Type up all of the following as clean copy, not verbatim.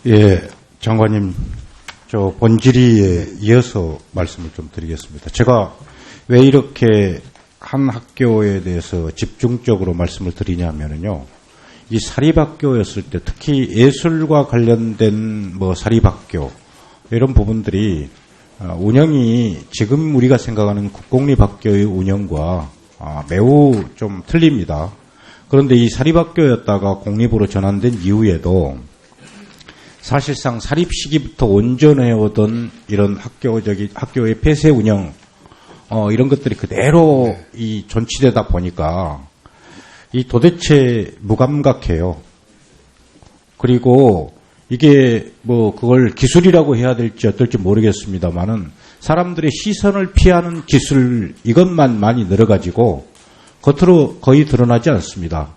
예, 장관님, 저 본질의에 이어서 말씀을 좀 드리겠습니다. 제가 왜 이렇게 한 학교에 대해서 집중적으로 말씀을 드리냐면요. 이 사립학교였을 때 특히 예술과 관련된 사립학교 이런 부분들이 운영이 지금 우리가 생각하는 국공립학교의 운영과 매우 좀 틀립니다. 그런데 이 사립학교였다가 공립으로 전환된 이후에도 사실상 사립 시기부터 온전해오던 이런 학교의 폐쇄 운영, 이런 것들이 그대로 이 존치되다 보니까 이 도대체 무감각해요. 그리고 이게 그걸 기술이라고 해야 될지 어떨지 모르겠습니다만은 사람들의 시선을 피하는 기술, 이것만 많이 늘어가지고 겉으로 거의 드러나지 않습니다.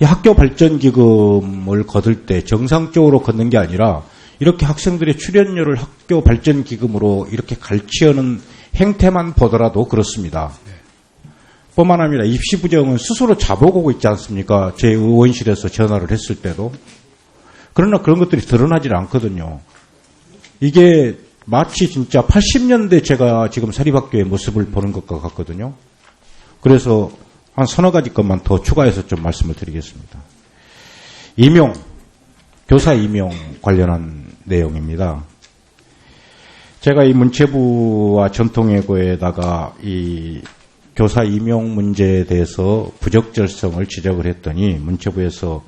이 학교 발전 기금을 거둘 때 정상적으로 걷는 게 아니라 이렇게 학생들의 출연료를 학교 발전 기금으로 이렇게 갈취하는 행태만 보더라도 그렇습니다. 뿐만 아니라 입시부정은 스스로 자복하고 있지 않습니까? 제 의원실에서 전화를 했을 때도. 그러나 그런 것들이 드러나질 않거든요. 이게 마치 진짜 80년대 제가 지금 사립학교의 모습을 보는 것과 같거든요. 그래서 한 서너 가지 것만 더 추가해서 좀 말씀을 드리겠습니다. 교사 임용 관련한 내용입니다. 제가 이 문체부와 전통예고에다가 이 교사 임용 문제에 대해서 부적절성을 지적을 했더니 문체부에서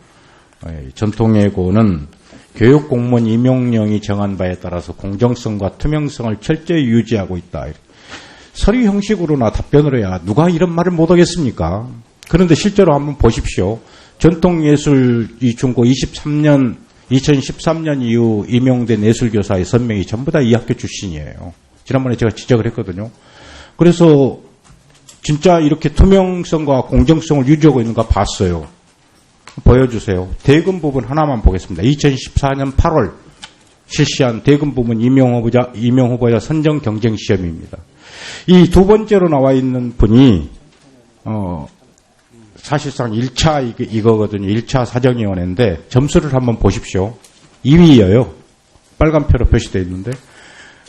전통예고는 교육공무원 임용령이 정한 바에 따라서 공정성과 투명성을 철저히 유지하고 있다. 서류 형식으로나 답변을 해야 누가 이런 말을 못하겠습니까? 그런데 실제로 한번 보십시오. 전통예술 중고 2013년 이후 임용된 예술교사의 선명이 전부 다 이 학교 출신이에요. 지난번에 제가 지적을 했거든요. 그래서 진짜 이렇게 투명성과 공정성을 유지하고 있는가 봤어요. 보여주세요. 대금 부분 하나만 보겠습니다. 2014년 8월 실시한 대금 부분 임용 후보자 선정 경쟁 시험입니다. 이 두 번째로 나와 있는 분이 사실상 1차 이거거든요. 1차 사정위원회인데 점수를 한번 보십시오. 2위예요. 빨간 표로 표시되어 있는데.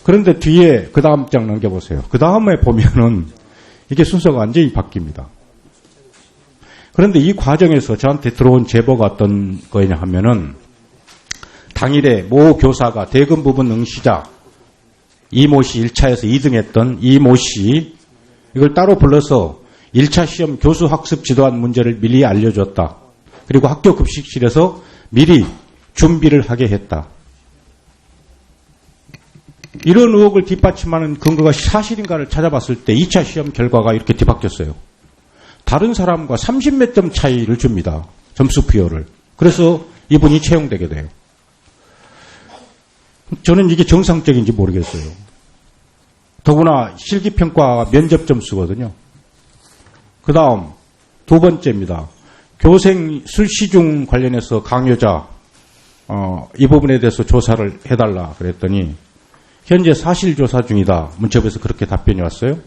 그런데 뒤에 그 다음 장 넘겨보세요. 그 다음에 보면은 이게 순서가 완전히 바뀝니다. 그런데 이 과정에서 저한테 들어온 제보가 어떤 거냐 하면은 당일에 모 교사가 대금 부분 응시자 이모 씨 1차에서 2등했던 이모 씨 이걸 따로 불러서 1차 시험 교수 학습 지도안 문제를 미리 알려줬다. 그리고 학교 급식실에서 미리 준비를 하게 했다. 이런 의혹을 뒷받침하는 근거가 사실인가를 찾아봤을 때 2차 시험 결과가 이렇게 뒤바뀌었어요. 다른 사람과 30몇 점 차이를 줍니다. 점수 부여를. 그래서 이분이 채용되게 돼요. 저는 이게 정상적인지 모르겠어요. 더구나 실기평가가 면접 점수거든요. 그 다음 두 번째입니다. 교생 술시중 관련해서 강요자 이 부분에 대해서 조사를 해달라 그랬더니 현재 사실조사 중이다. 문체부에서 그렇게 답변이 왔어요.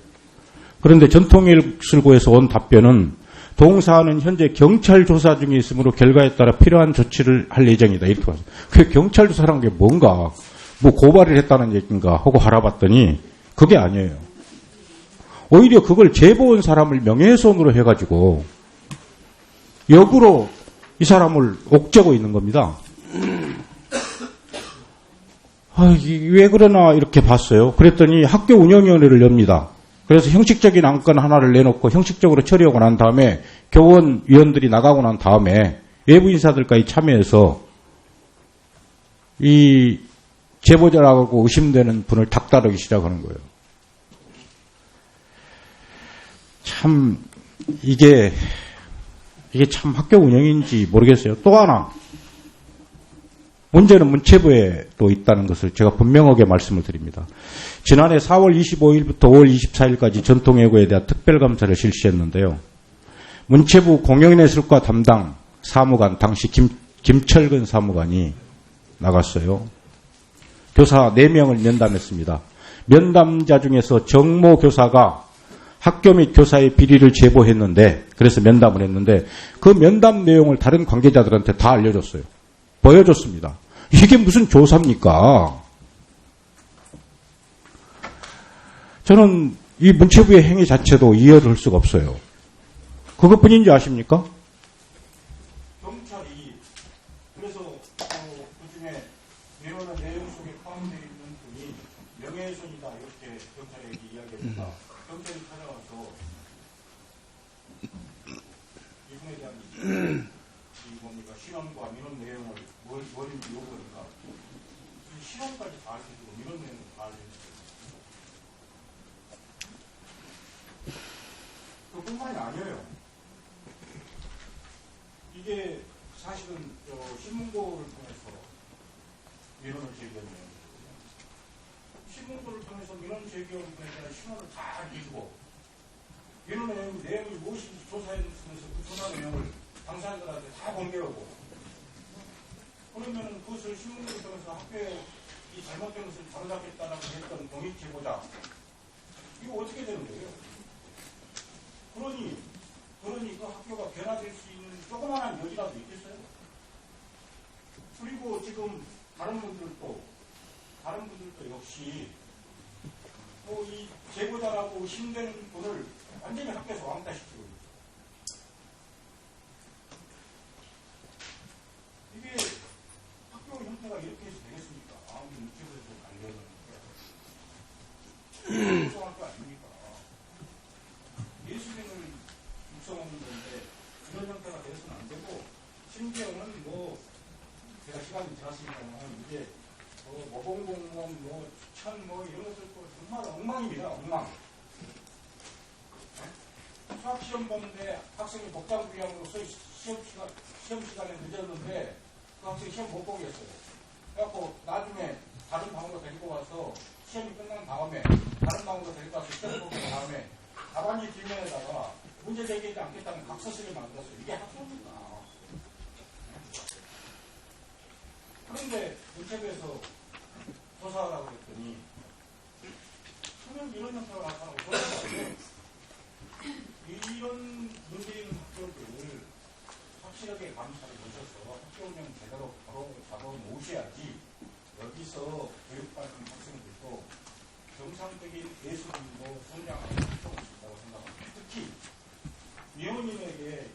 그런데 전통예술고에서 온 답변은 동사는 현재 경찰 조사 중에 있으므로 결과에 따라 필요한 조치를 할 예정이다. 이렇게 왔어요. 그 경찰 조사라는 게 뭔가 고발을 했다는 얘기인가 하고 알아봤더니 그게 아니에요. 오히려 그걸 제보한 사람을 명예훼손으로 해가지고 역으로 이 사람을 옥죄고 있는 겁니다. 왜 그러나 이렇게 봤어요. 그랬더니 학교 운영위원회를 엽니다. 그래서 형식적인 안건 하나를 내놓고 형식적으로 처리하고 난 다음에 교원위원들이 나가고 난 다음에 외부 인사들까지 참여해서 이 제보자라고 의심되는 분을 닥다르기 시작하는 거예요. 참 이게 참 학교 운영인지 모르겠어요. 또 하나 문제는 문체부에 또 있다는 것을 제가 분명하게 말씀을 드립니다. 지난해 4월 25일부터 5월 24일까지 전통예고에 대한 특별감사를 실시했는데요. 문체부 공영예술과 담당 사무관, 당시 김철근 사무관이 나갔어요. 교사 4명을 면담했습니다. 면담자 중에서 정모 교사가 학교 및 교사의 비리를 제보했는데, 그래서 면담을 했는데 그 면담 내용을 다른 관계자들한테 다 알려줬어요. 보여줬습니다. 이게 무슨 조사입니까? 저는 이 문체부의 행위 자체도 이해를 할 수가 없어요. 그것뿐인지 아십니까? 경찰이 그래서 그중에 내용의 내용 속에 포함되어 있는 분이 명예훼손이다 이렇게 경찰에게 이야기했다. 경찰이 찾아와서 이분에 대한 이 뭡니까 신원과 민원 내용을 뭐인지 요구하니까 신원까지 다 알려주고 민원 내용을 다 알려주고 그뿐만이 아니에요. 이게 사실은 신문고를 통해서 민원을 제기했네요. 신문고를 통해서 민원 제기한 분에 대한 신원을 다 해주고 민원 내용이 무엇인지 조사해주면서 그 조사 내용을 당사자들한테 다 공개하고 그러면 그것을 신문고를 통해서 학교에 이 잘못된 것을 바로잡겠다라고 했던 공익 제보자 이거 어떻게 되는 거예요? 그러니 그 학교가 변화될 수 있는 조그마한 여지라도 있겠어요? 그리고 지금 다른 분들도 역시 이 제보자라고 의심되는 분을 완전히 학교에서 왕따시키고 이게 학교 형태가 이렇게 해서 되겠습니까? 아무리 문체부에서 관련은 국정학교 아닙니까? 예술인을 육성하는 건데 이런 형태가 돼서는 안 되고 심지어는 제가 시간이 지났습니다만 이제 모범공무원 추천 이런 것들도 정말 엉망입니다. 엉망. 수학시험 보는데 학생이 복장 부양으로서 시험 시간에 늦었는데 그 학생이 시험 못 보겠어요. 그래갖고 나중에 다른 방으로 데리고 가서 시험이 끝난 다음에 다른 방으로 데리고 가서 시험 보고 난 다음에 답안지 뒷면에다가 문제 제기하지 않겠다는 각서 쓰게 만들었어요. 이게 학교입니까? 그런데 문체부에서 조사하라고 했더니 그냥 이런 형태가 나타나고 그러는데 이런 문제 있는 학교들을 확실하게 감사를 보셔서 학교 운영 제대로 바로 잡아 놓으셔야지 여기서 교육받는 학생들도 정상적인 예술인으로 성장하는 필요가 있다고 생각합니다. 특히 위원님에게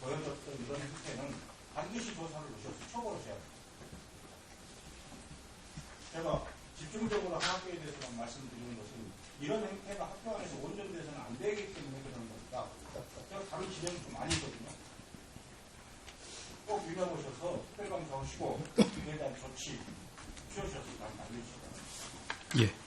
보여줬던 이런 행태는 반드시 조사를 주셔서 처벌하셔야 합니다. 제가 집중적으로 학교에 대해서만 말씀드리는 것은 이런 행태가 학교 안에서 온전돼서는 안 되기 때문에 그러는 겁니다. 제가 다른 지점이 좀 많이 있거든요. 꼭 유념하셔서 특별감사 하시고 그에 대한 조치 취하셔서 많이 알려주시기 바랍니다. 예.